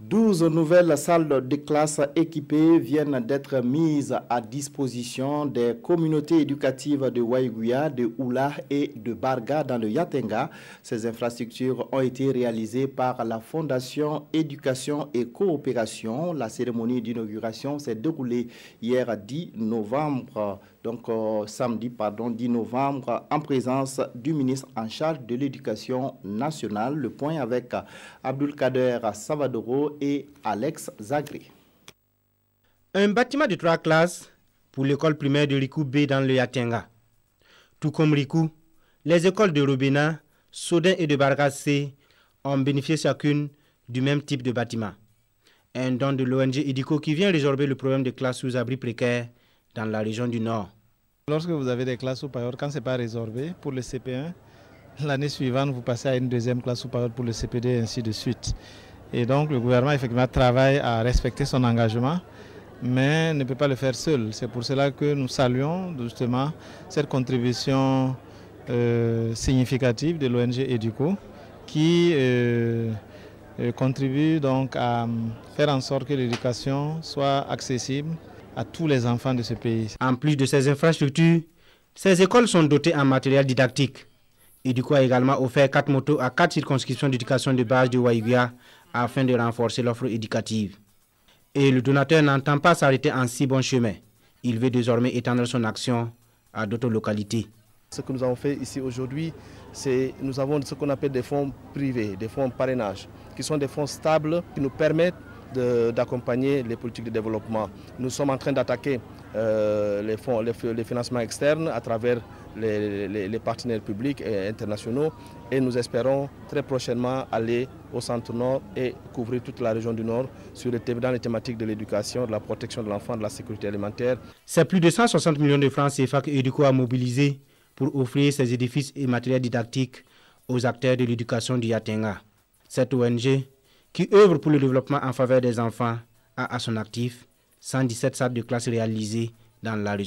12 nouvelles salles de classe équipées viennent d'être mises à disposition des communautés éducatives de Waïgouya, de Oula et de Barga dans le Yatenga. Ces infrastructures ont été réalisées par la Fondation Éducation et Coopération. La cérémonie d'inauguration s'est déroulée hier 10 novembre, samedi 10 novembre, en présence du ministre en charge de l'Éducation nationale. Le point avec Abdulkader Savadoro et Alex Zagré. Un bâtiment de 3 classes pour l'école primaire de Rikou B dans le Yatenga. Tout comme Rikou, les écoles de Robena, Sodin et de Barga C ont bénéficié chacune du même type de bâtiment. Un don de l'ONG Edico qui vient résorber le problème des classes sous abri précaires dans la région du Nord. Lorsque vous avez des classes supérieures, quand ce n'est pas résorbé pour le CP1, l'année suivante, vous passez à une deuxième classe supérieure pour le CPD et ainsi de suite. Et donc le gouvernement effectivement travaille à respecter son engagement, mais ne peut pas le faire seul. C'est pour cela que nous saluons justement cette contribution significative de l'ONG Educo qui contribue donc à faire en sorte que l'éducation soit accessible à tous les enfants de ce pays. En plus de ces infrastructures, ces écoles sont dotées en matériel didactique. Educo a également offert 4 motos à 4 circonscriptions d'éducation de base de Waïgouya afin de renforcer l'offre éducative. Et le donateur n'entend pas s'arrêter en si bon chemin. Il veut désormais étendre son action à d'autres localités. Ce que nous avons fait ici aujourd'hui, c'est nous avons ce qu'on appelle des fonds privés, des fonds parrainage, qui sont des fonds stables qui nous permettent d'accompagner les politiques de développement. Nous sommes en train d'attaquer les financements externes à travers les partenaires publics et internationaux et nous espérons très prochainement aller au centre nord et couvrir toute la région du nord dans les thématiques de l'éducation, de la protection de l'enfant, de la sécurité alimentaire. C'est plus de 160 millions de francs CFA que Educo a mobilisé pour offrir ces édifices et matériels didactiques aux acteurs de l'éducation du Yatenga. Cette ONG, qui œuvre pour le développement en faveur des enfants, a à son actif 117 salles de classe réalisées dans la région.